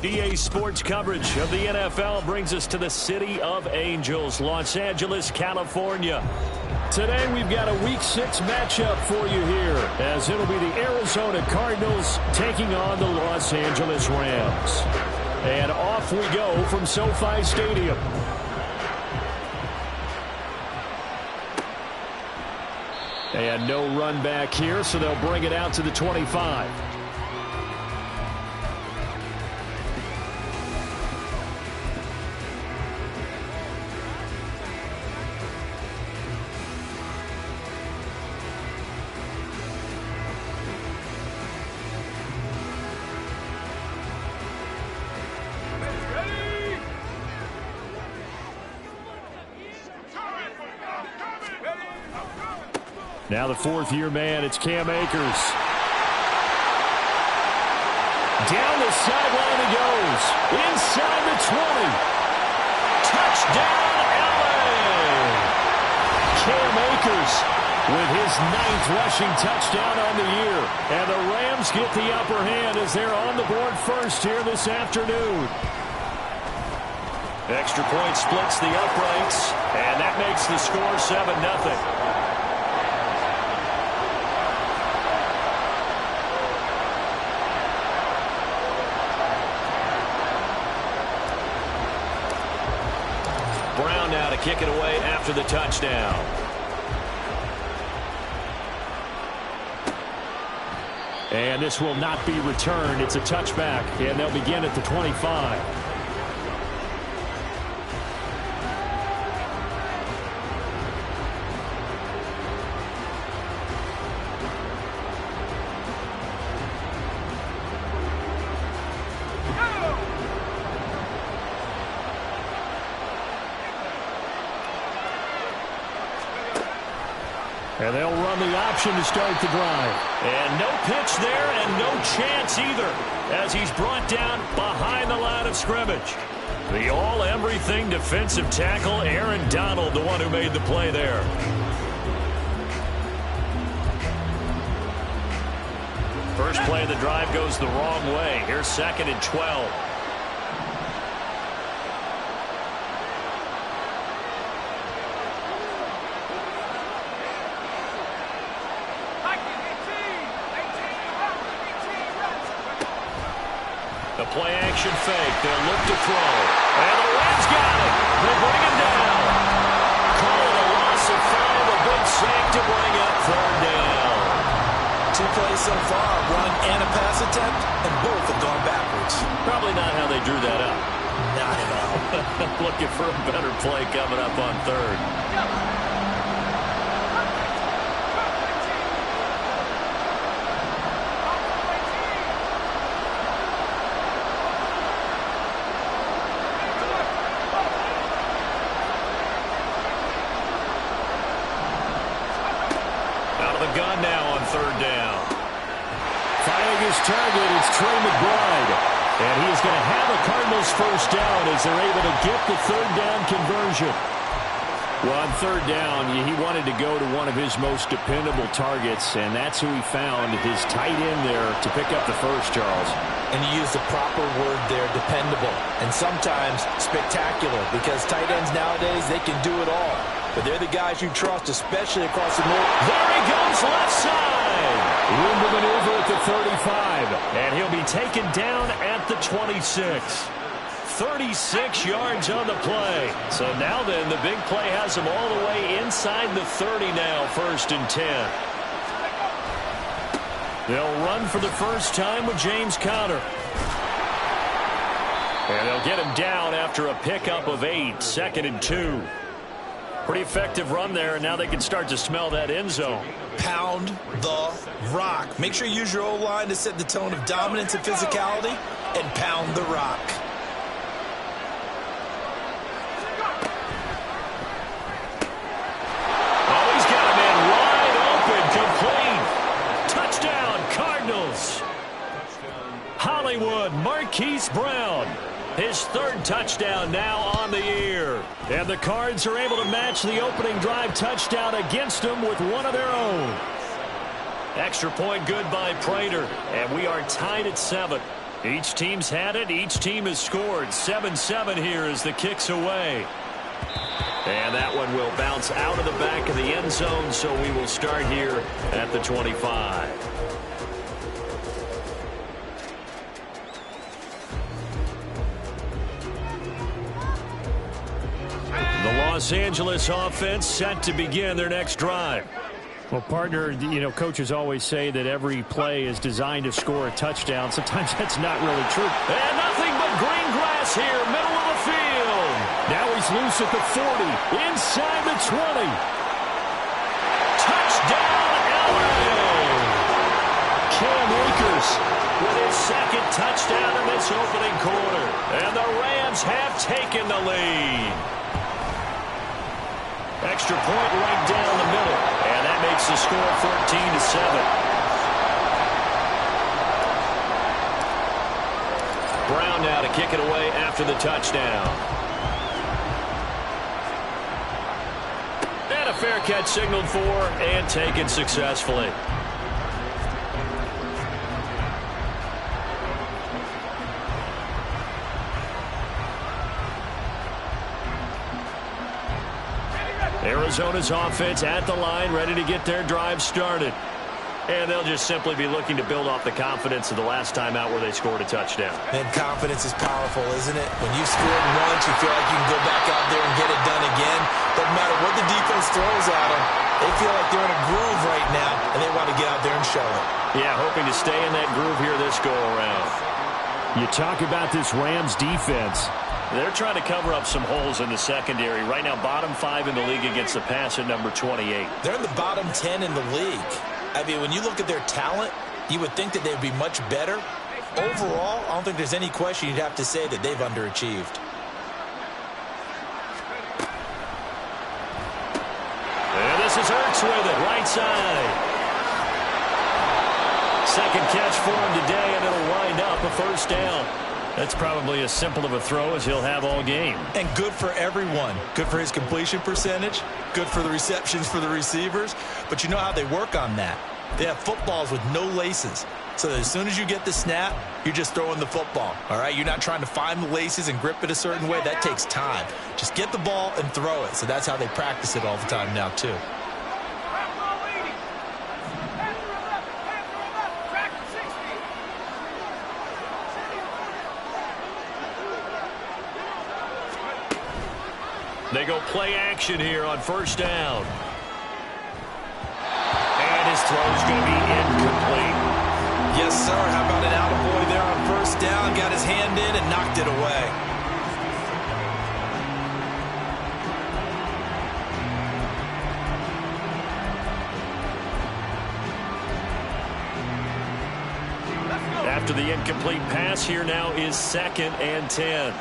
EA Sports coverage of the NFL brings us to the City of Angels, Los Angeles, California. Today we've got a Week 6 matchup for you here, as it'll be the Arizona Cardinals taking on the Los Angeles Rams. And off we go from SoFi Stadium. And no run back here, so they'll bring it out to the 25. Now the fourth-year man, it's Cam Akers. Down the sideline he goes. Inside the 20. Touchdown, L.A. Cam Akers with his 9th rushing touchdown on the year. And the Rams get the upper hand as they're on the board first here this afternoon. Extra point splits the uprights, and that makes the score 7-0. Brown now to kick it away after the touchdown. And this will not be returned. It's a touchback, and they'll begin at the 25. And they'll run the option to start the drive. And no pitch there and no chance either as he's brought down behind the line of scrimmage. The all-everything defensive tackle, Aaron Donald, the one who made the play there. First play of the drive goes the wrong way. Here's 2nd and 12. The play-action fake. They'll look to throw. And the Rams got it. They bring him down. Call it a loss of 5. A good sack to bring up 3rd down. 2 plays so far, run and a pass attempt, and both have gone backwards. Probably not how they drew that up. Not at all. Looking for a better play coming up on 3rd. Gun now on 3rd down. Finding his target is Trey McBride. And he is going to have a Cardinals first down as they're able to get the 3rd down conversion. Well, on 3rd down, he wanted to go to one of his most dependable targets, and that's who he found, his tight end there, to pick up the first, Charles. And you used the proper word there, dependable. And sometimes spectacular, because tight ends nowadays, they can do it all. But they're the guys you trust, especially across the middle. There he goes, left side. Room to maneuver at the 35. And he'll be taken down at the 26. 36 yards on the play. So now then, the big play has him all the way inside the 30 now, 1st and 10. They'll run for the first time with James Conner. And they'll get him down after a pickup of 8, 2nd and 2. Pretty effective run there, and now they can start to smell that end zone. Pound the rock. Make sure you use your O-line to set the tone of dominance and physicality, and pound the rock. Oh, he's got him in wide open, complete. Touchdown, Cardinals. Hollywood, Marquise Brown. His 3rd touchdown now on the year. And the Cards are able to match the opening drive touchdown against them with one of their own. Extra point good by Prater. And we are tied at 7. Each team's had it. Each team has scored. 7-7 here as the kick's away. And that one will bounce out of the back of the end zone, so we will start here at the 25. The Los Angeles offense set to begin their next drive. Well, partner, you know, coaches always say that every play is designed to score a touchdown. Sometimes that's not really true. And nothing but green grass here, middle of the field. Now he's loose at the 40, inside the 20. Touchdown, LA! Cam Akers with his second touchdown in this opening quarter. And the Rams have taken the lead. Extra point right down the middle. And that makes the score 14-7. Brown now to kick it away after the touchdown. And a fair catch signaled for and taken successfully. Arizona's offense at the line, ready to get their drive started. And they'll just simply be looking to build off the confidence of the last time out where they scored a touchdown. And confidence is powerful, isn't it? When you've scored once, you feel like you can go back out there and get it done again. Doesn't matter what the defense throws at them. They feel like they're in a groove right now, and they want to get out there and show it. Yeah, hoping to stay in that groove here this go-around. You talk about this Rams defense. They're trying to cover up some holes in the secondary. Right now, bottom 5 in the league against the pass at number 28. They're in the bottom 10 in the league. I mean, when you look at their talent, you would think that they'd be much better. Overall, I don't think there's any question you'd have to say that they've underachieved. And this is Ertz with it, right side. Second catch for him today, and it'll wind up a first down. That's probably as simple of a throw as he'll have all game. And good for everyone. Good for his completion percentage. Good for the receptions for the receivers. But you know how they work on that. They have footballs with no laces. So that as soon as you get the snap, you're just throwing the football. All right? You're not trying to find the laces and grip it a certain way. That takes time. Just get the ball and throw it. So that's how they practice it all the time now, too. They go play action here on first down. And his throw's going to be incomplete. Yes, sir. How about an attaboy there on first down? Got his hand in and knocked it away. After the incomplete pass, here now is 2nd and 10.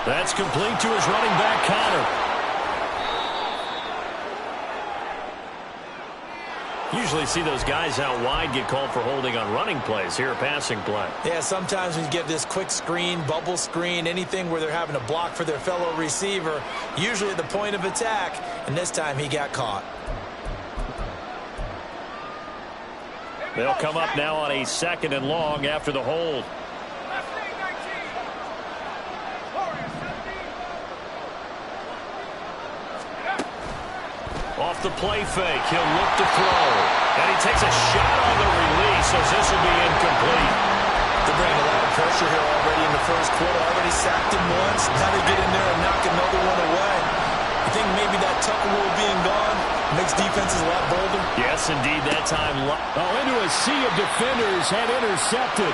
That's complete to his running back, Connor. Usually see those guys out wide get called for holding on running plays. Here, a passing play. Yeah, sometimes when you get this quick screen, bubble screen, anything where they're having to block for their fellow receiver, usually at the point of attack, and this time he got caught. They'll come up now on a 2nd and long after the hold. Off the play fake, he'll look to throw. And he takes a shot on the release, so this will be incomplete. They're bringing a lot of pressure here already in the first quarter. Already sacked him once. Now they get in there and knock another one away. You think maybe that Tucker rule being gone makes defenses a lot bolder? Yes, indeed. That time. Into a sea of defenders and intercepted.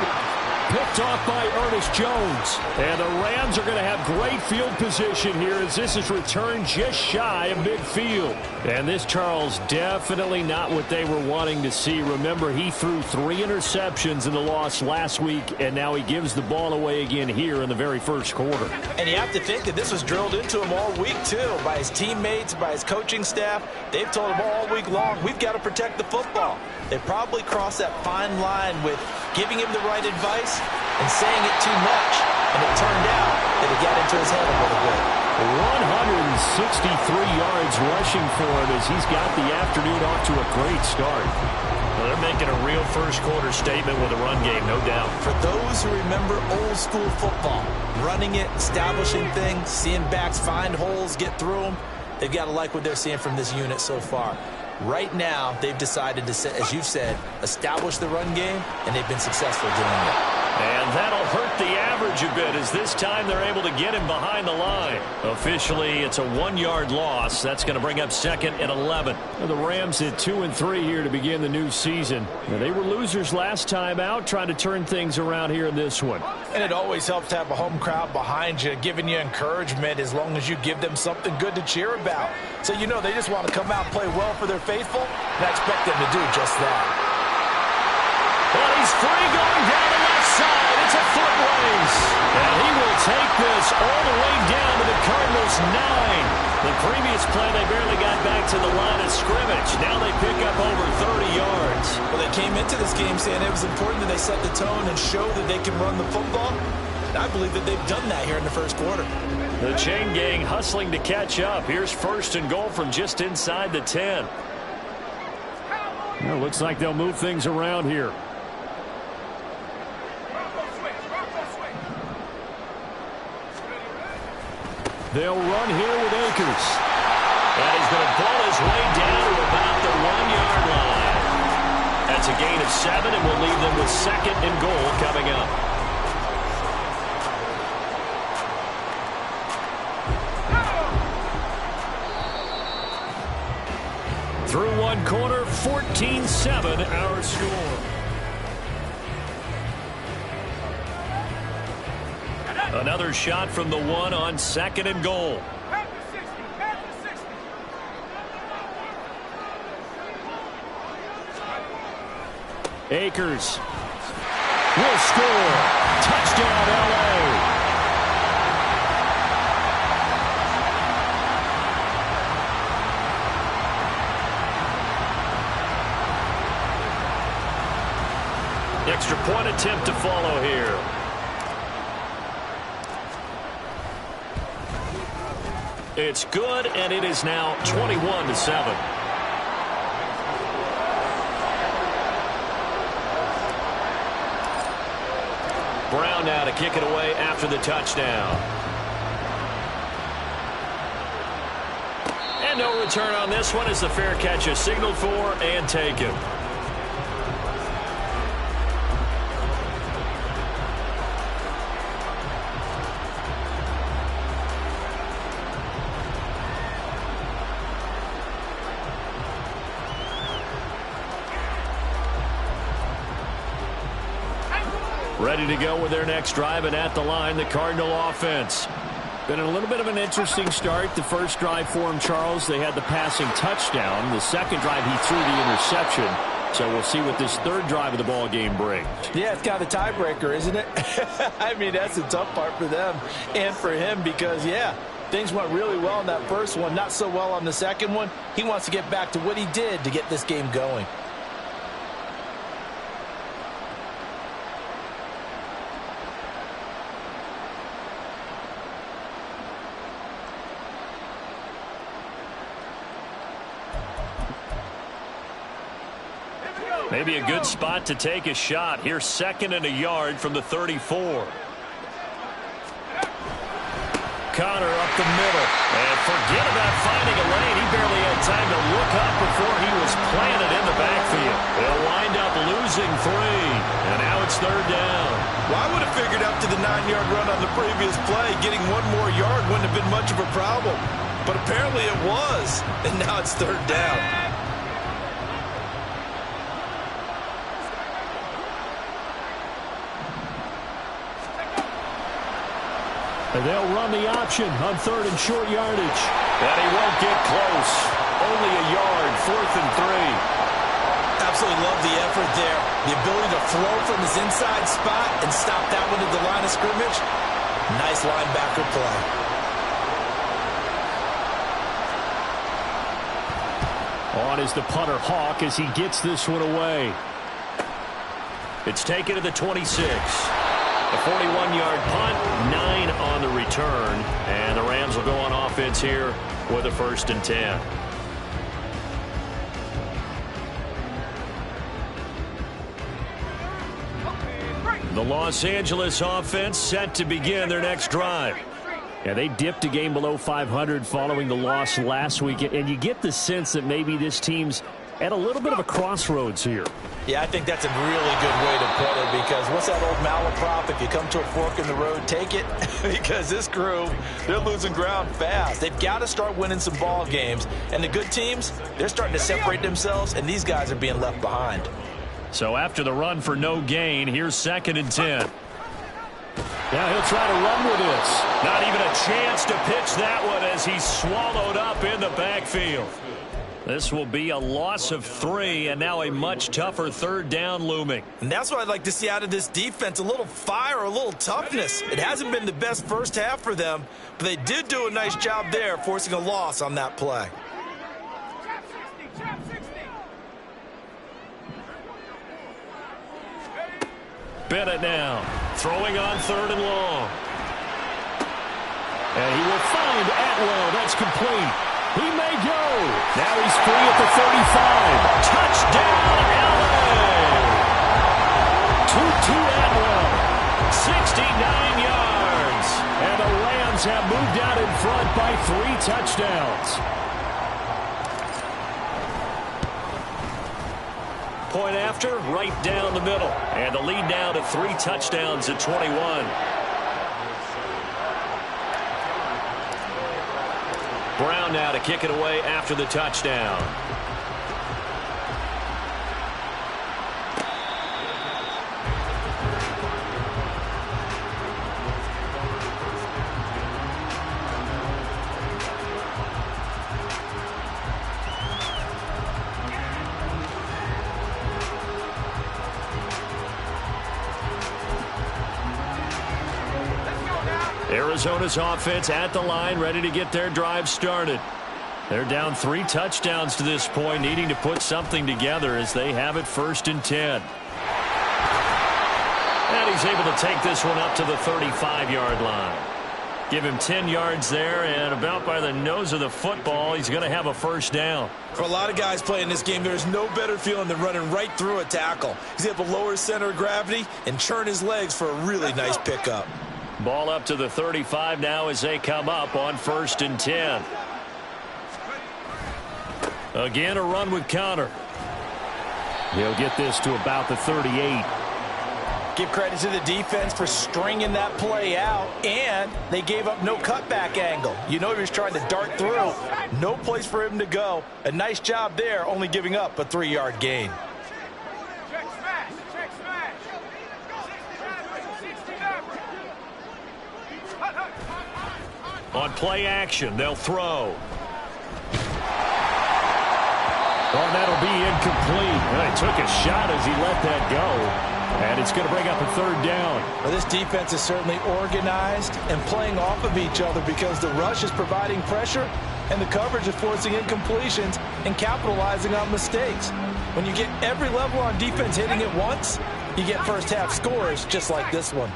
Picked off by Ernest Jones. And the Rams are going to have great field position here as this is returned just shy of midfield. And this, Charles, definitely not what they were wanting to see. Remember, he threw 3 interceptions in the loss last week, and now he gives the ball away again here in the very first quarter. And you have to think that this was drilled into him all week, too, by his teammates, by his coaching staff. They've told him all week long, we've got to protect the football. They probably crossed that fine line with giving him the right advice and saying it too much. And it turned out that it got into his head a little bit. 163 yards rushing for him as he's got the afternoon off to a great start. Well, they're making a real first-quarter statement with a run game, no doubt. For those who remember old-school football, running it, establishing things, seeing backs find holes, get through them, they've got to like what they're seeing from this unit so far. Right now, they've decided to, as you've said, establish the run game, and they've been successful doing it. And that'll hurt the average a bit as this time they're able to get him behind the line. Officially, it's a 1-yard loss. That's going to bring up 2nd and 11. And the Rams at 2-3 here to begin the new season. Now, they were losers last time out, trying to turn things around here in this one. And it always helps to have a home crowd behind you, giving you encouragement as long as you give them something good to cheer about. So you know they just want to come out and play well for their faithful, and I expect them to do just that. Well, he's free going down the left side. It's a foot race. And he will take this all the way down to the Cardinals' 9. The previous play, they barely got back to the line of scrimmage. Now they pick up over 30 yards. Well, they came into this game saying it was important that they set the tone and show that they can run the football. And I believe that they've done that here in the first quarter. The chain gang hustling to catch up. Here's 1st and goal from just inside the 10. Well, looks like they'll move things around here. They'll run here with Akers. And he's going to pull his way down to about the 1-yard line. That's a gain of 7, and we'll leave them with 2nd and goal coming up. Through one quarter, 14-7 our score. Another shot from the 1 on 2nd and goal. Akers will score. Touchdown, L.A. Extra point attempt to follow here. It's good, and it is now 21-7. Brown now to kick it away after the touchdown. And no return on this one as the fair catch is signaled for and taken. Ready to go with their next drive, and at the line, the Cardinal offense. Been a little bit of an interesting start. The first drive for him, Charles, they had the passing touchdown. The second drive, he threw the interception. So we'll see what this third drive of the ball game brings. Yeah, it's kind of a tiebreaker, isn't it? I mean, that's the tough part for them and for him because, yeah, things went really well in that first one, not so well on the second one. He wants to get back to what he did to get this game going. Maybe a good spot to take a shot. Here's 2nd and a yard from the 34. Connor up the middle. And forget about finding a lane. He barely had time to look up before he was planted in the backfield. They'll wind up losing 3. And now it's 3rd down. Well, I would have figured up to the 9-yard run on the previous play. Getting one more yard wouldn't have been much of a problem. But apparently it was. And now it's 3rd down. And they'll run the option on 3rd and short yardage. And he won't get close. Only a yard, 4th and 3. Absolutely love the effort there. The ability to flow from his inside spot and stop that one at the line of scrimmage. Nice linebacker play. On is the punter, Hawk, as he gets this one away. It's taken to the 26. A 41-yard punt, 9 on the return. And the Rams will go on offense here with a 1st and 10. The Los Angeles offense set to begin their next drive. Yeah, they dipped a game below 500 following the loss last week, and you get the sense that maybe this team's at a little bit of a crossroads here. Yeah, I think that's a really good way to put it, because what's that old malaprop? If you come to a fork in the road, take it. Because this crew, they're losing ground fast. They've got to start winning some ball games. And the good teams, they're starting to separate themselves, and these guys are being left behind. So after the run for no gain, here's 2nd and 10. Now he'll try to run with this. Not even a chance to pitch that one as he's swallowed up in the backfield. This will be a loss of 3, and now a much tougher 3rd down looming. And that's what I'd like to see out of this defense, a little fire, a little toughness. It hasn't been the best first half for them, but they did do a nice job there, forcing a loss on that play. Bennett now, throwing on 3rd and long. And he will find Atwell. That's complete. He may go. Now he's free at the 35. Touchdown, LA! Tutu Atwell, 69 yards. And the Rams have moved out in front by 3 touchdowns. Point after, right down the middle. And the lead now to 3 touchdowns at 21. Brown now to kick it away after the touchdown. Arizona's offense at the line, ready to get their drive started. They're down 3 touchdowns to this point, needing to put something together as they have it 1st and 10. And he's able to take this one up to the 35-yard line. Give him 10 yards there, and about by the nose of the football, he's going to have a 1st down. For a lot of guys playing this game, there's no better feeling than running right through a tackle. He's able to lower his center of gravity and churn his legs for a really nice pickup. Ball up to the 35 now as they come up on 1st and 10. Again, a run with Conner. He'll get this to about the 38. Give credit to the defense for stringing that play out, and they gave up no cutback angle. You know he was trying to dart through. No place for him to go. A nice job there, only giving up a 3-yard gain. On play action, they'll throw. Well, that'll be incomplete. Well, he took a shot as he let that go. And it's going to bring up a 3rd down. Well, this defense is certainly organized and playing off of each other because the rush is providing pressure and the coverage is forcing incompletions and capitalizing on mistakes. When you get every level on defense hitting at once, you get first half scores just like this one.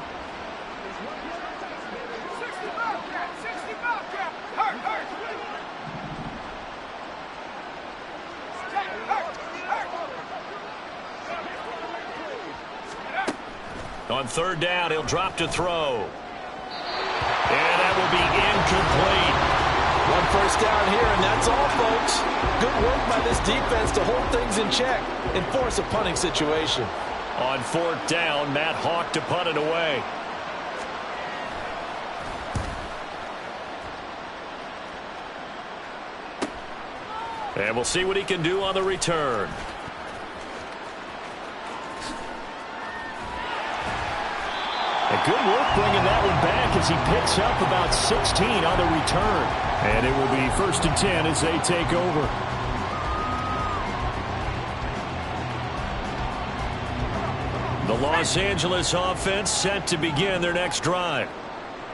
On 3rd down, he'll drop to throw. And that will be incomplete. 1 first down here, and that's all, folks. Good work by this defense to hold things in check and force a punting situation. On 4th down, Matt Hawk to punt it away. And we'll see what he can do on the return. Good work bringing that one back as he picks up about 16 on the return. And it will be 1st and 10 as they take over. The Los Angeles offense set to begin their next drive.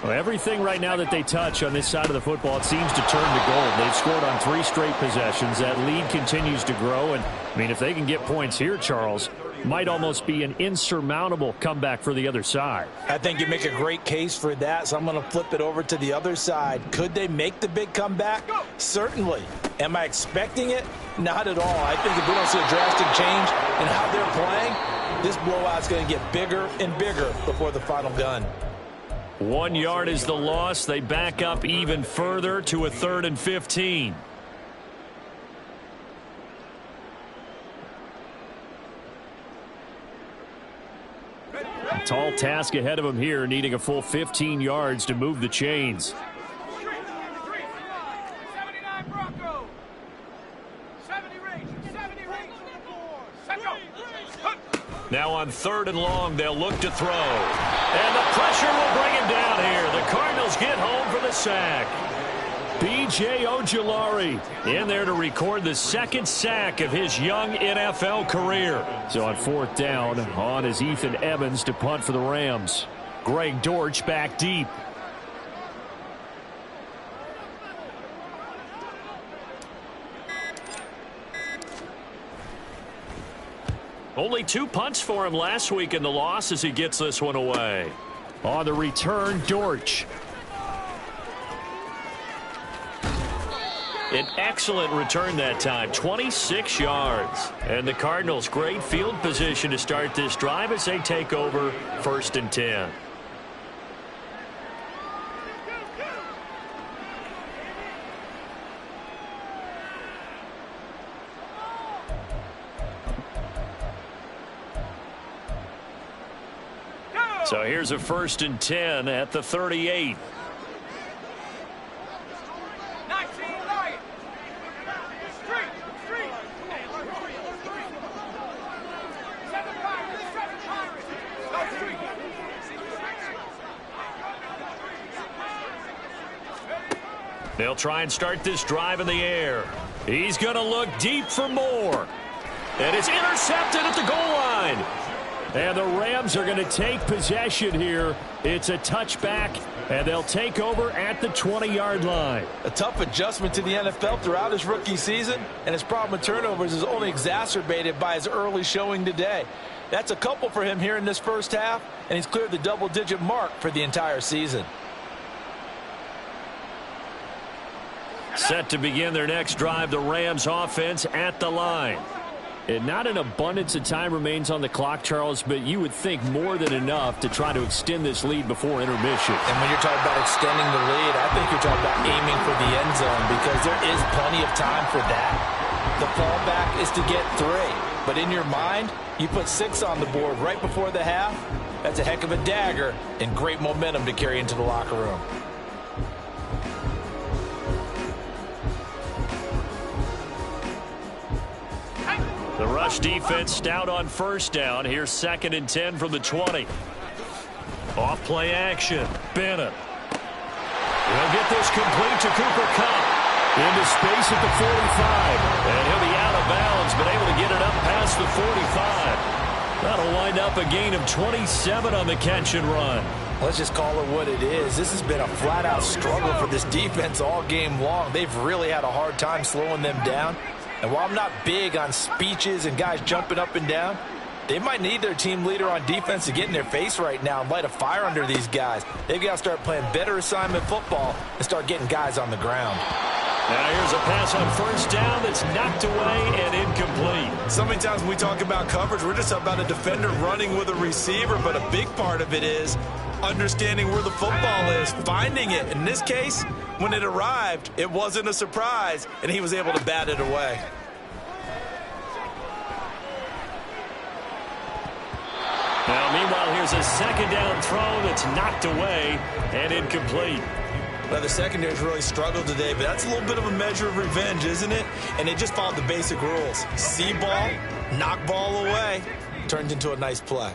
Well, everything right now that they touch on this side of the football, it seems to turn to gold. They've scored on 3 straight possessions. That lead continues to grow. And, I mean, if they can get points here, Charles, might almost be an insurmountable comeback for the other side. I think you make a great case for that, so I'm going to flip it over to the other side. Could they make the big comeback? Certainly. Am I expecting it? Not at all. I think if we don't see a drastic change in how they're playing, this blowout's going to get bigger and bigger before the final gun. 1 yard is the loss. They back up even further to a 3rd and 15. Tall task ahead of him here, needing a full 15 yards to move the chains. Now on 3rd and long, they'll look to throw. And the pressure will bring him down here. The Cardinals get home for the sack. B.J. Ojulari in there to record the 2nd sack of his young NFL career. So on 4th down, on is Ethan Evans to punt for the Rams. Greg Dortch back deep. Only 2 punts for him last week in the loss as he gets this one away. On the return, Dortch. An excellent return that time, 26 yards. And the Cardinals, great field position to start this drive as they take over 1st and 10. So here's a 1st and 10 at the 38. They'll try and start this drive in the air. He's going to look deep for more. And it's intercepted at the goal line. And the Rams are going to take possession here. It's a touchback, and they'll take over at the 20-yard line. A tough adjustment to the NFL throughout his rookie season, and his problem with turnovers is only exacerbated by his early showing today. That's a couple for him here in this first half, and he's cleared the double-digit mark for the entire season. Set to begin their next drive, the Rams offense at the line. And not an abundance of time remains on the clock, Charles, but you would think more than enough to try to extend this lead before intermission. And when you're talking about extending the lead, I think you're talking about aiming for the end zone because there is plenty of time for that. The fallback is to get 3. But in your mind, you put 6 on the board right before the half. That's a heck of a dagger and great momentum to carry into the locker room. The rush defense stout on 1st down. Here's 2nd and 10 from the 20. Off play action. Bennett. He'll get this complete to Cooper Kupp. Into space at the 45. And he'll be out of bounds, but able to get it up past the 45. That'll wind up a gain of 27 on the catch and run. Let's just call it what it is. This has been a flat-out struggle for this defense all game long. They've really had a hard time slowing them down. And while I'm not big on speeches and guys jumping up and down, they might need their team leader on defense to get in their face right now and light a fire under these guys. They've got to start playing better assignment football and start getting guys on the ground. Now here's a pass on 1st down that's knocked away and incomplete. So many times when we talk about coverage, we're just about a defender running with a receiver, but a big part of it is understanding where the football is, finding it. In this case, when it arrived, it wasn't a surprise, and he was able to bat it away. Now, meanwhile, here's a 2nd down throw that's knocked away and incomplete. Well, the secondary's really struggled today, but that's a little bit of a measure of revenge, isn't it? And they just followed the basic rules. See ball, knock ball away, turned into a nice play.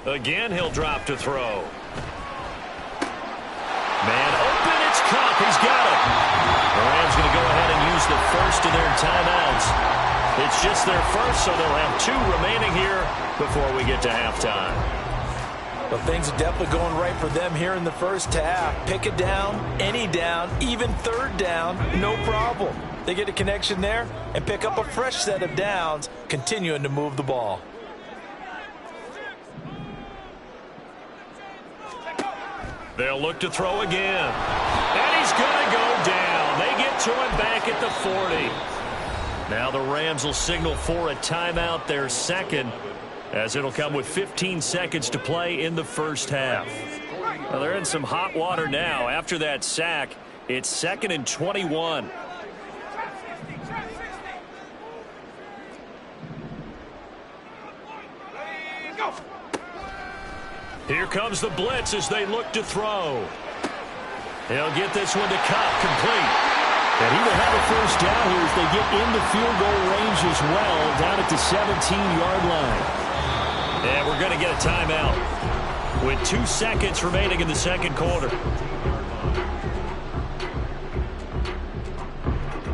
Again, he'll drop to throw. Man open, it's Kupp. He's got it. The Rams going to go ahead and use the first of their timeouts. It's just their first, so they'll have 2 remaining here before we get to halftime. Well, things are definitely going right for them here in the first half. Pick a down, any down, even third down, no problem. They get a connection there and pick up a fresh set of downs, continuing to move the ball. They'll look to throw again. And he's going to go down. They get to him back at the 40. Now the Rams will signal for a timeout, their second, as it'll come with 15 seconds to play in the first half. Well, they're in some hot water now. After that sack, it's 2nd and 21. Here comes the blitz as they look to throw. He'll get this one to Cup, complete. And he will have a first down here as they get into field goal range as well, down at the 17-yard line. And we're going to get a timeout with 2 seconds remaining in the second quarter.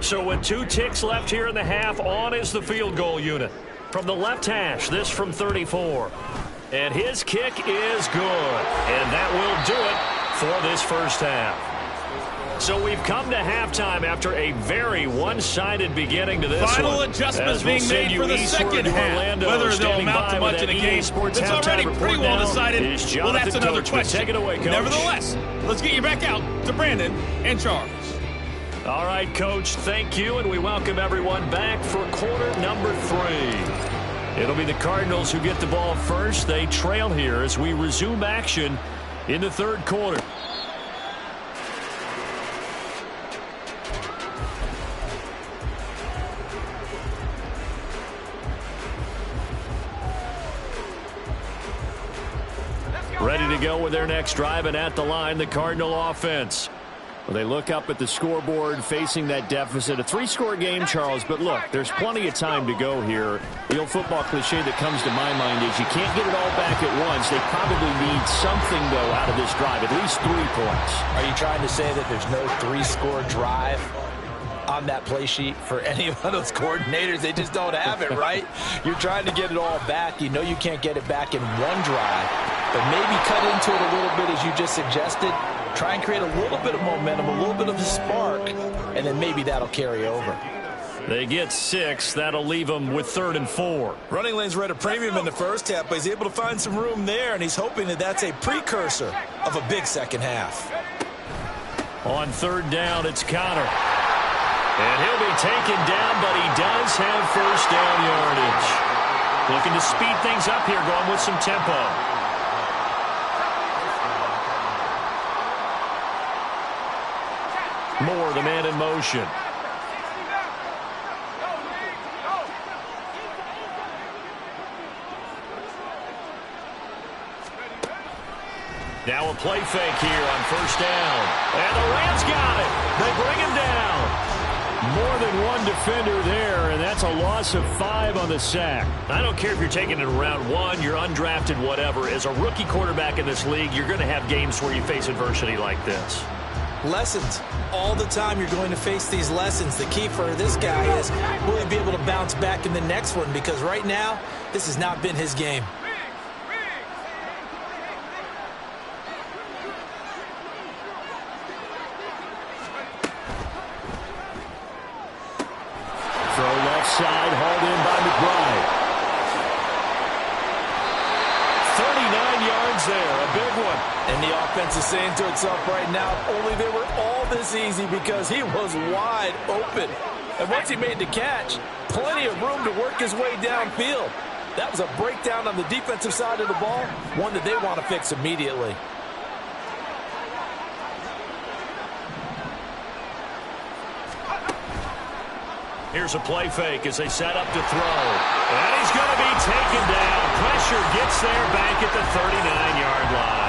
So with 2 ticks left here in the half, on is the field goal unit. From the left hash, this from 34. And his kick is good. And that will do it for this first half. So we've come to halftime after a very one-sided beginning to this Final one. adjustments being made for the second half. Orlando, whether they'll amount to much in a game that's already pretty well decided, well, that's another question. Take it away, Coach. Nevertheless, let's get you back out to Brandon and Charles. All right, Coach, thank you, and we welcome everyone back for quarter number 3. It'll be the Cardinals who get the ball first. They trail here as we resume action in the third quarter. Ready to go with their next drive, and at the line, the Cardinal offense. Well, they look up at the scoreboard facing that deficit. A 3-score game, Charles, but look, there's plenty of time to go here. The old football cliche that comes to my mind is you can't get it all back at once. They probably need something, though, out of this drive, at least 3 points. Are you trying to say that there's no 3-score drive on that play sheet for any of those coordinators? They just don't have it, right? You're trying to get it all back. You know you can't get it back in one drive, but maybe cut into it a little bit as you just suggested. Try and create a little bit of momentum, a little bit of a spark, and then maybe that'll carry over. They get 6. That'll leave them with 3rd and 4. Running lanes were at a premium in the first half, but he's able to find some room there, and he's hoping that that's a precursor of a big second half. On 3rd down, it's Connor. And he'll be taken down, but he does have first down yardage. Looking to speed things up here, going with some tempo. Moore, the man in motion. Now a play fake here on first down. And the Rams got it. They bring him down. More than one defender there, and that's a loss of 5 on the sack. I don't care if you're taking it in round 1, you're undrafted, whatever. As a rookie quarterback in this league, you're going to have games where you face adversity like this. Lessons. All the time you're going to face these lessons. The key for this guy is will he be able to bounce back in the next one, because right now, this has not been his game. Throw left side, hauled in by McBride. 39 yards there, a big one. And the offense is saying to itself right now, only they were all this easy because he was wide open. And once he made the catch, plenty of room to work his way downfield. That was a breakdown on the defensive side of the ball, one that they want to fix immediately. Here's a play fake as they set up to throw. And he's going to be taken down. Pressure gets there back at the 39-yard line.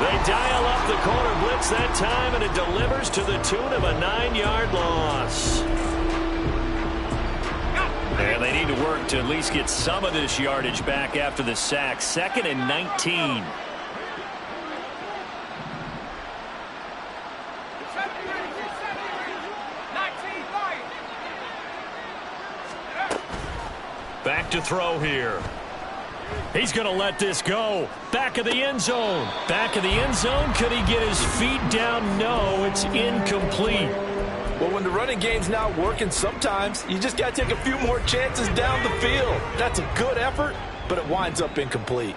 They dial up the corner blitz that time, and it delivers to the tune of a 9-yard loss. And they need to work to at least get some of this yardage back after the sack. 2nd and 19. Back to throw here. He's going to let this go. Back of the end zone. Back of the end zone. Could he get his feet down? No, it's incomplete. Well, when the running game's not working, sometimes you just got to take a few more chances down the field. That's a good effort, but it winds up incomplete.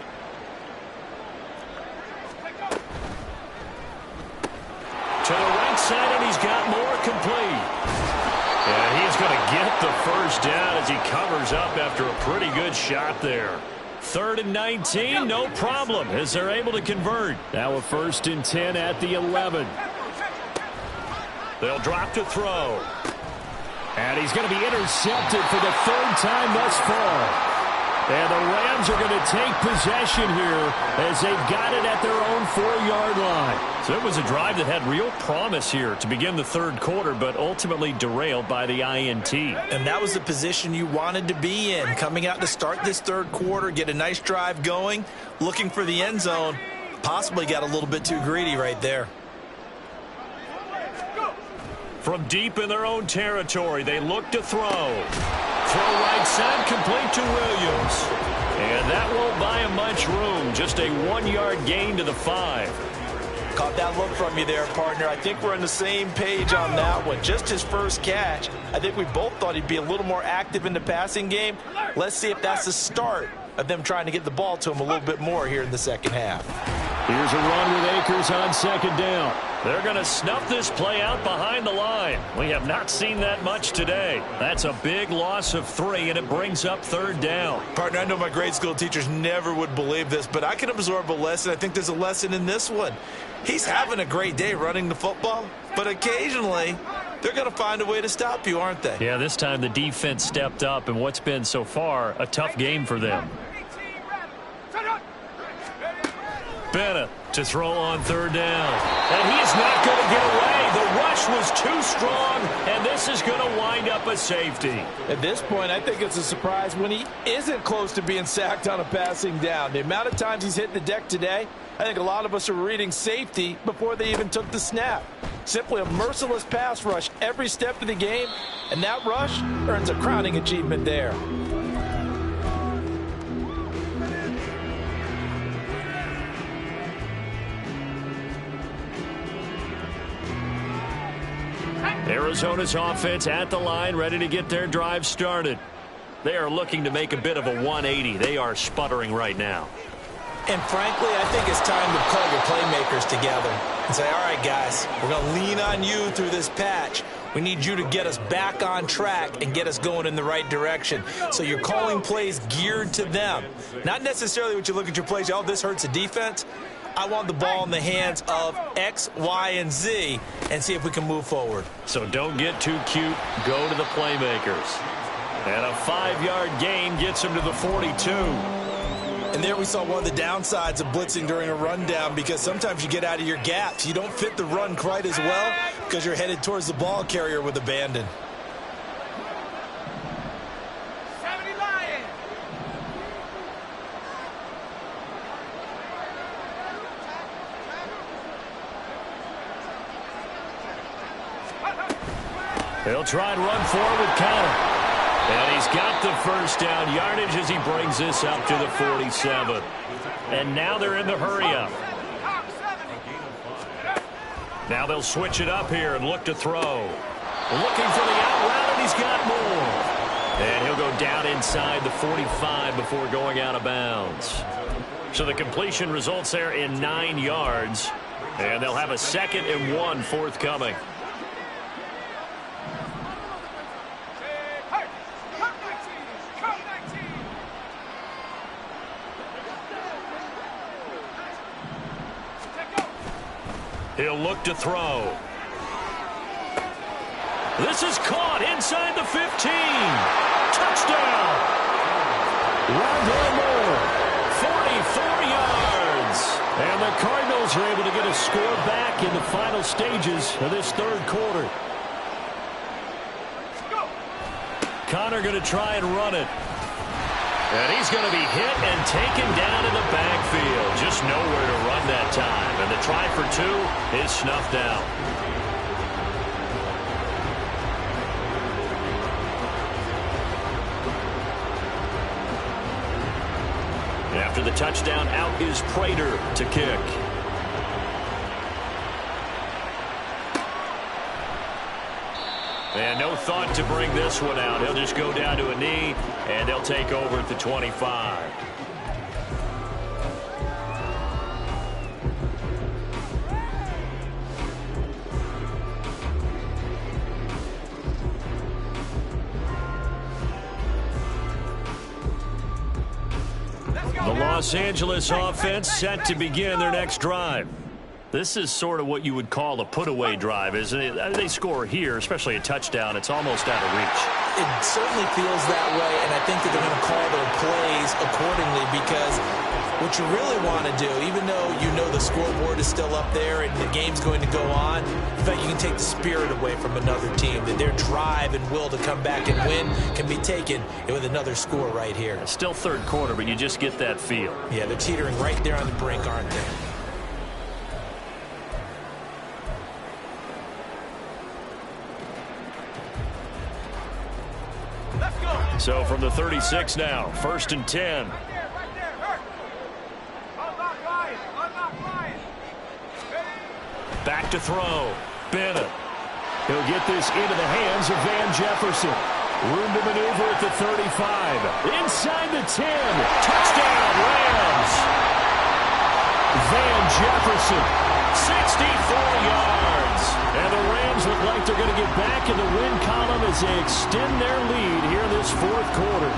To the right side, and he's got more complete. And he's going to get the first down as he covers up after a pretty good shot there. 3rd and 19, no problem, as they're able to convert. Now a 1st and 10 at the 11. They'll drop to throw. And he's going to be intercepted for the 3rd time thus far. And the Rams are going to take possession here as they've got it at their own 4-yard line. So it was a drive that had real promise here to begin the 3rd quarter, but ultimately derailed by the INT. And that was the position you wanted to be in, coming out to start this 3rd quarter, get a nice drive going, looking for the end zone. Possibly got a little bit too greedy right there. From deep in their own territory, they look to throw. Throw right side, complete to Williams. And that won't buy him much room. Just a 1-yard gain to the 5. Caught that look from you there, partner. I think we're on the same page on that one. Just his first catch. I think we both thought he'd be a little more active in the passing game. Let's see if that's the start of them trying to get the ball to him a little bit more here in the second half. Here's a run with Akers on 2nd down. They're going to snuff this play out behind the line. We have not seen that much today. That's a big loss of 3, and it brings up 3rd down. Partner, I know my grade school teachers never would believe this, but I can absorb a lesson. I think there's a lesson in this one. He's having a great day running the football, but occasionally they're going to find a way to stop you, aren't they? Yeah, this time the defense stepped up in what's been so far a tough game for them. Bennett to throw on 3rd down. And he is not going to get away. The rush was too strong, and this is going to wind up a safety. At this point, I think it's a surprise when he isn't close to being sacked on a passing down. The amount of times he's hit the deck today, I think a lot of us are reading safety before they even took the snap. Simply a merciless pass rush every step of the game, and that rush earns a crowning achievement there. Arizona's offense at the line, ready to get their drive started. They are looking to make a bit of a 180. They are sputtering right now. And frankly, I think it's time to call your playmakers together and say, all right, guys, we're going to lean on you through this patch. We need you to get us back on track and get us going in the right direction. So you're calling plays geared to them. Not necessarily what you look at your plays, oh, this hurts the defense. I want the ball in the hands of X, Y, and Z and see if we can move forward. So don't get too cute. Go to the playmakers. And a 5-yard gain gets him to the 42. And there we saw one of the downsides of blitzing during a rundown, because sometimes you get out of your gaps. You don't fit the run quite as well because you're headed towards the ball carrier with abandon. He'll try and run forward with Connor. And he's got the first down yardage as he brings this up to the 47. And now they're in the hurry-up. Now they'll switch it up here and look to throw. Looking for the out route, and he's got more. And he'll go down inside the 45 before going out of bounds. So the completion results there in 9 yards. And they'll have a 2nd and 1 forthcoming. He'll look to throw. This is caught inside the 15. Touchdown. Rondell Moore, 44 yards. And the Cardinals are able to get a score back in the final stages of this 3rd quarter. Connor going to try and run it. And he's going to be hit and taken down in the backfield. Just nowhere to run that time. And the try for 2 is snuffed out. After the touchdown, out is Prater to kick. And no thought to bring this one out. He'll just go down to a knee, and they'll take over at the 25. The Los Angeles offense set to begin their next drive. This is sort of what you would call a put-away drive, isn't it? They score here, especially a touchdown. It's almost out of reach. It certainly feels that way, and I think that they're going to call their plays accordingly because what you really want to do, even though you know the scoreboard is still up there and the game's going to go on, in fact, you can take the spirit away from another team, that their drive and will to come back and win can be taken with another score right here. It's still third quarter, but you just get that feel. Yeah, they're teetering right there on the brink, aren't they? So from the 36 now, 1st and 10. Back to throw. Bennett. He'll get this into the hands of Van Jefferson. Room to maneuver at the 35. Inside the 10. Touchdown, Rams. Van Jefferson, 64 yards. And the Rams look like they're going to get back in the win column as they extend their lead here in this fourth quarter.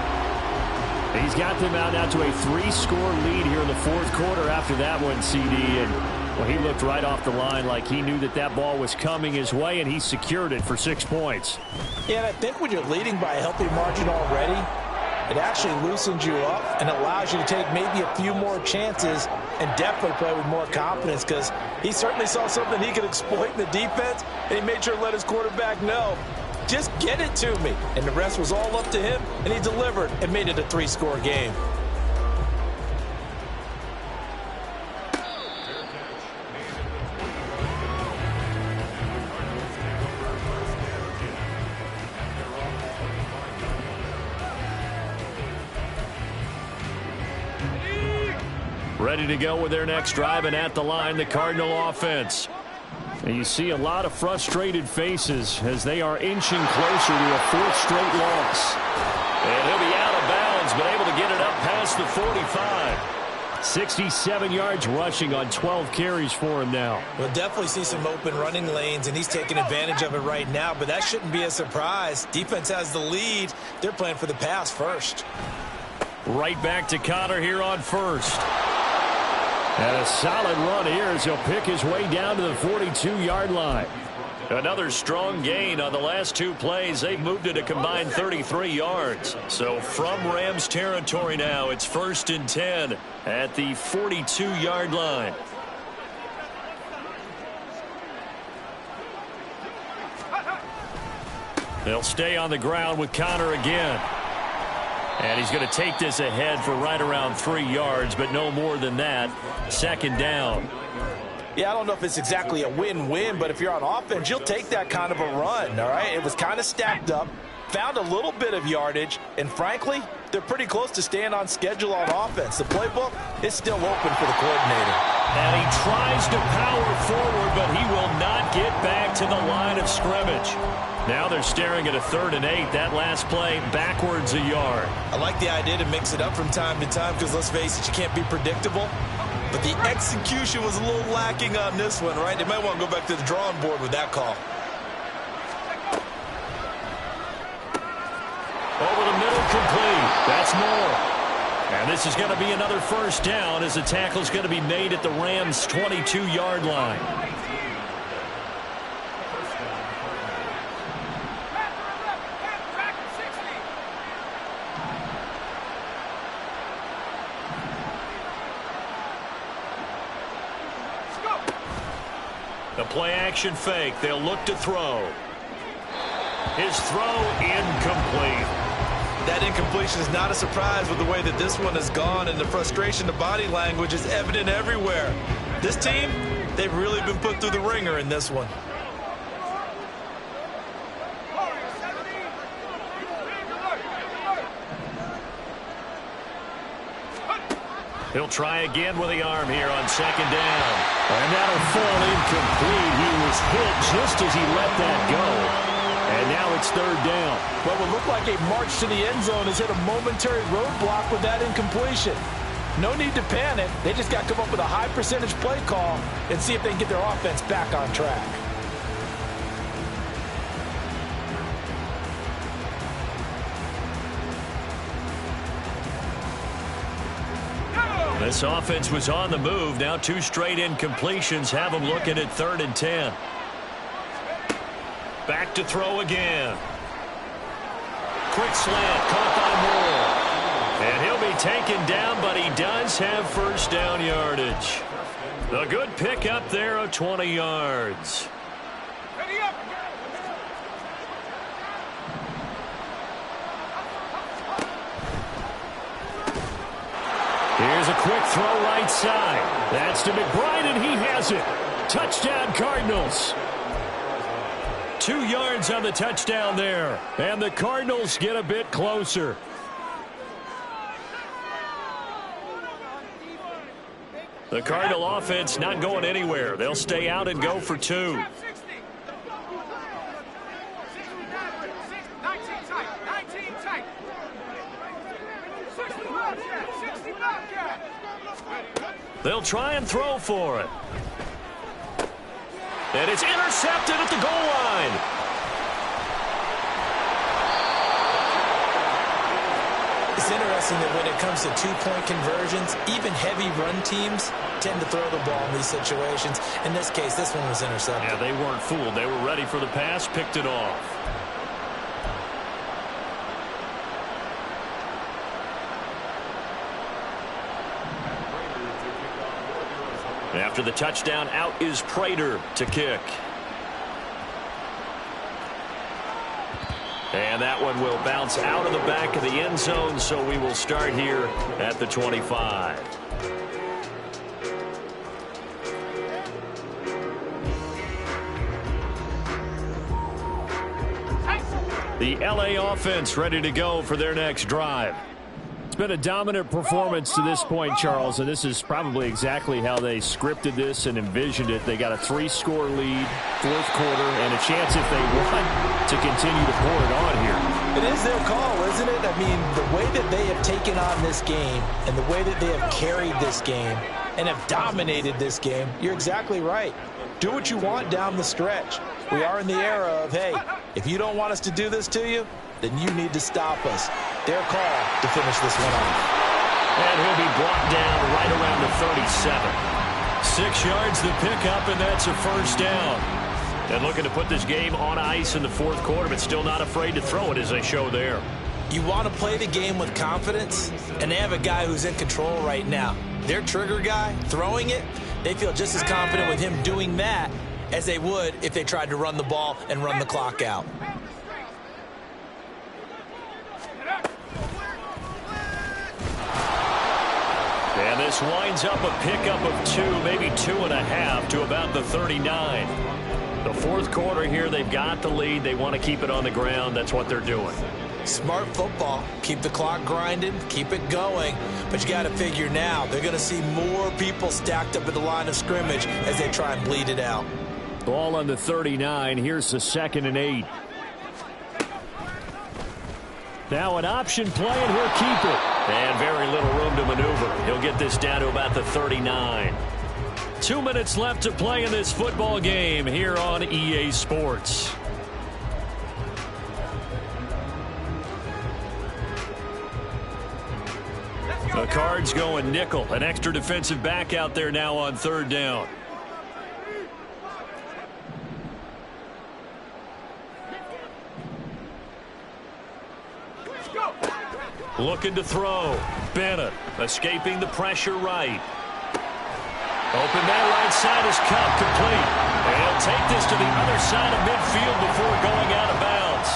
He's got them out now to a 3-score lead here in the fourth quarter after that one, CD. And well, he looked right off the line like he knew that that ball was coming his way, and he secured it for 6 points. Yeah, and I think when you're leading by a healthy margin already, it actually loosens you up and allows you to take maybe a few more chances and definitely play with more confidence because he certainly saw something he could exploit in the defense, and he made sure to let his quarterback know, just get it to me. And the rest was all up to him, and he delivered and made it a 3-score game. Ready to go with their next drive, and at the line, the Cardinal offense. And you see a lot of frustrated faces as they are inching closer to a 4th straight loss. And he'll be out of bounds, but able to get it up past the 45. 67 yards rushing on 12 carries for him now. We'll definitely see some open running lanes, and he's taking advantage of it right now, but that shouldn't be a surprise. Defense has the lead. They're playing for the pass first. Right back to Connor here on 1st. And a solid run here as he'll pick his way down to the 42-yard line. Another strong gain on the last 2 plays. They've moved it a combined 33 yards. So from Rams territory now, it's 1st and 10 at the 42-yard line. They'll stay on the ground with Connor again. And he's going to take this ahead for right around 3 yards, but no more than that. 2nd down. Yeah, I don't know if it's exactly a win-win, but if you're on offense, you'll take that kind of a run, all right? It was kind of stacked up, found a little bit of yardage, and frankly, they're pretty close to staying on schedule on offense. The playbook is still open for the coordinator. And he tries to power forward, but he will not get back to the line of scrimmage. Now they're staring at a 3rd and 8. That last play backwards a yard. I like the idea to mix it up from time to time because, let's face it, you can't be predictable. But the execution was a little lacking on this one, right? They might want to go back to the drawing board with that call. Over the middle, complete. That's more. And this is going to be another 1st down as the tackle is going to be made at the Rams' 22-yard line. The play-action fake. They'll look to throw. His throw incomplete. That incompletion is not a surprise with the way that this one has gone, and the frustration, the body language is evident everywhere. This team, they've really been put through the ringer in this one. He'll try again with the arm here on second down. And that'll fall incomplete. He was hit just as he let that go. And now it's third down. What would look like a march to the end zone has hit a momentary roadblock with that incompletion. No need to panic. They just got to come up with a high percentage play call and see if they can get their offense back on track. This offense was on the move. Now 2 straight incompletions have them looking at 3rd and 10. Back to throw again. Quick slant caught by Moore. And he'll be taken down, but he does have first down yardage. A good pickup there of 20 yards. Here's a quick throw right side. That's to McBride, and he has it. Touchdown, Cardinals. 2 yards on the touchdown there. And the Cardinals get a bit closer. The Cardinal offense not going anywhere. They'll stay out and go for 2. They'll try and throw for it. And it's intercepted at the goal line. It's interesting that when it comes to 2-point conversions, even heavy run teams tend to throw the ball in these situations. In this case, this one was intercepted. Yeah, they weren't fooled. They were ready for the pass, picked it off. After the touchdown, out is Prater to kick. And that one will bounce out of the back of the end zone, so we will start here at the 25. The LA offense ready to go for their next drive. It's been a dominant performance to this point, Charles, and this is probably exactly how they scripted this and envisioned it. They got a 3-score lead, 4th quarter, and a chance if they want to continue to pour it on here. It is their call, isn't it? I mean, the way that they have taken on this game and the way that they have carried this game and have dominated this game, you're exactly right. Do what you want down the stretch. We are in the era of, hey, if you don't want us to do this to you, then you need to stop us. Their call to finish this one off. And he'll be brought down right around the 37. 6 yards the pickup, and that's a first down. And looking to put this game on ice in the 4th quarter, but still not afraid to throw it as they show there. You want to play the game with confidence, and they have a guy who's in control right now. Their trigger guy, throwing it, they feel just as confident with him doing that as they would if they tried to run the ball and run the clock out. And this winds up a pickup of 2, maybe 2.5 to about the 39. The 4th quarter here, they've got the lead. They want to keep it on the ground. That's what they're doing. Smart football. Keep the clock grinding. Keep it going. But you got to figure now, they're going to see more people stacked up at the line of scrimmage as they try and bleed it out. Ball on the 39. Here's the 2nd and 8. Now an option play, and he'll keep it. And very little room to maneuver. He'll get this down to about the 39. 2 minutes left to play in this football game here on EA Sports. The Cards going nickel. An extra defensive back out there now on 3rd down. Looking to throw. Bennett escaping the pressure right. Open that right side is cut complete. And he'll take this to the other side of midfield before going out of bounds.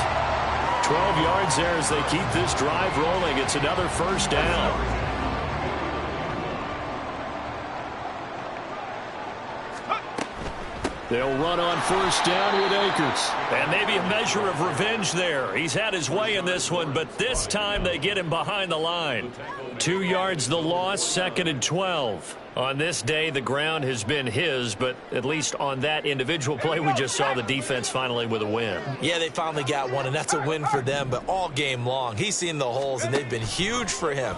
12 yards there as they keep this drive rolling. It's another first down. They'll run on first down with Akers. And maybe a measure of revenge there. He's had his way in this one, but this time they get him behind the line. 2 yards the loss, 2nd and 12. On this day, the ground has been his, but at least on that individual play, we just saw the defense finally with a win. Yeah, they finally got one, and that's a win for them, but all game long, he's seen the holes, and they've been huge for him.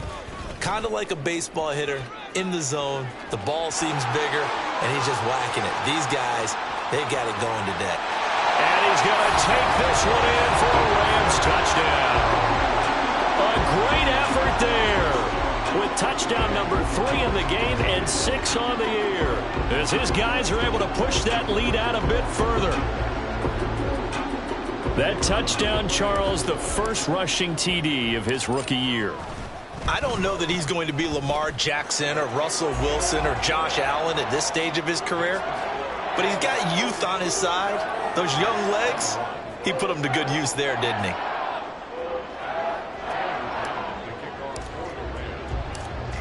Kind of like a baseball hitter in the zone. The ball seems bigger, and he's just whacking it. These guys, they've got it going today. And he's going to take this one in for a Rams touchdown. A great effort there with touchdown number 3 in the game and 6 on the year, as his guys are able to push that lead out a bit further. That touchdown, Charles, the first rushing TD of his rookie year. I don't know that he's going to be Lamar Jackson or Russell Wilson or Josh Allen at this stage of his career, but he's got youth on his side. Those young legs, he put them to good use there, didn't he?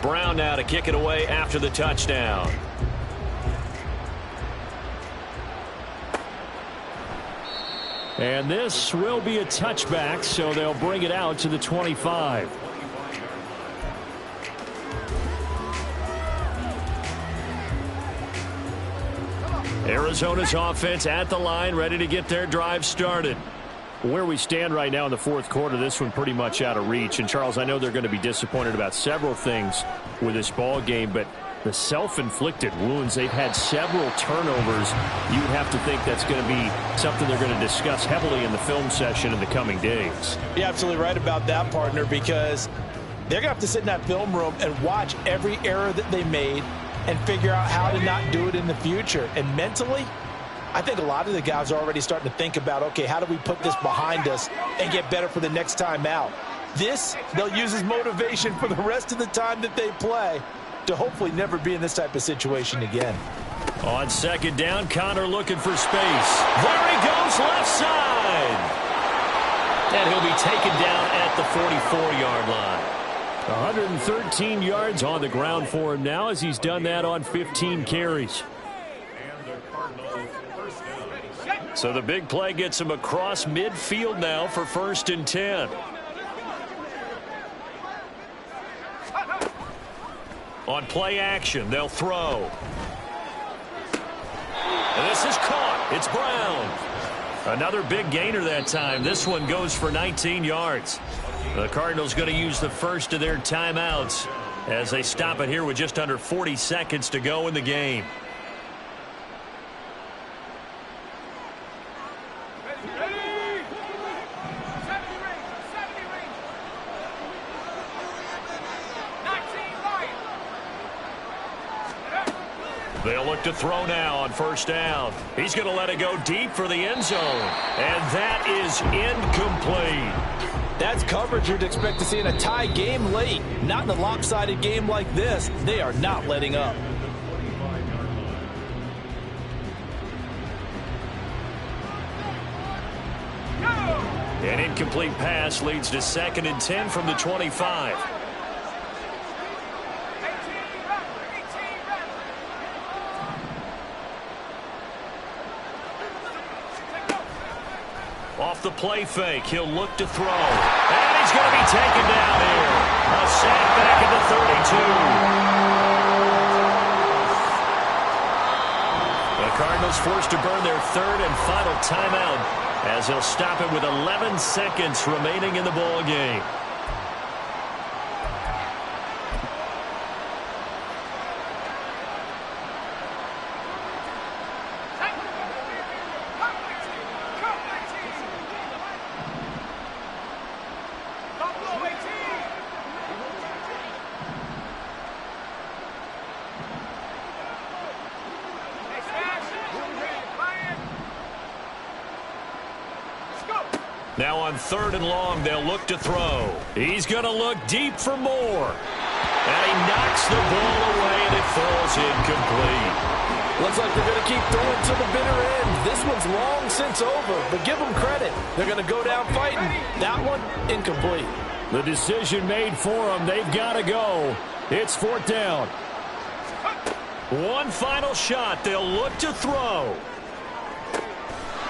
Brown now to kick it away after the touchdown. And this will be a touchback, so they'll bring it out to the 25. Arizona's offense at the line, ready to get their drive started. Where we stand right now in the fourth quarter, this one pretty much out of reach. And, Charles, I know they're going to be disappointed about several things with this ball game, but the self-inflicted wounds, they've had several turnovers. You'd have to think that's going to be something they're going to discuss heavily in the film session in the coming days. You're absolutely right about that, partner, because they're going to have to sit in that film room and watch every error that they made and figure out how to not do it in the future. And mentally, I think a lot of the guys are already starting to think about, okay, how do we put this behind us and get better for the next time out? This, they'll use as motivation for the rest of the time that they play to hopefully never be in this type of situation again. On second down, Connor looking for space. There he goes, left side. And he'll be taken down at the 44-yard line. 113 yards on the ground for him now, as he's done that on 15 carries. So the big play gets him across midfield now for 1st and 10. On play action, they'll throw. And this is caught. It's Brown. Another big gainer that time. This one goes for 19 yards. The Cardinals going to use the first of their timeouts as they stop it here with just under 40 seconds to go in the game. They'll look to throw now on first down. He's going to let it go deep for the end zone. And that is incomplete. That's coverage you'd expect to see in a tie game late. Not in a lopsided game like this. They are not letting up. An incomplete pass leads to 2nd and 10 from the 25. Off the play fake, he'll look to throw. And he's going to be taken down here. A sack back at the 32. The Cardinals forced to burn their 3rd and final timeout as they'll stop it with 11 seconds remaining in the ball game. Now on 3rd and long, they'll look to throw. He's going to look deep for more. And he knocks the ball away, and it falls incomplete. Looks like they're going to keep throwing to the bitter end. This one's long since over, but give them credit. They're going to go down fighting. That one, incomplete. The decision made for them. They've got to go. It's 4th down. One final shot. They'll look to throw.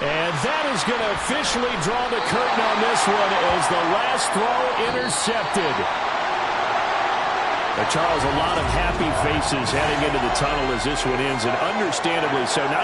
And that is going to officially draw the curtain on this one as the last throw intercepted. Charles, a lot of happy faces heading into the tunnel as this one ends, and understandably so. Now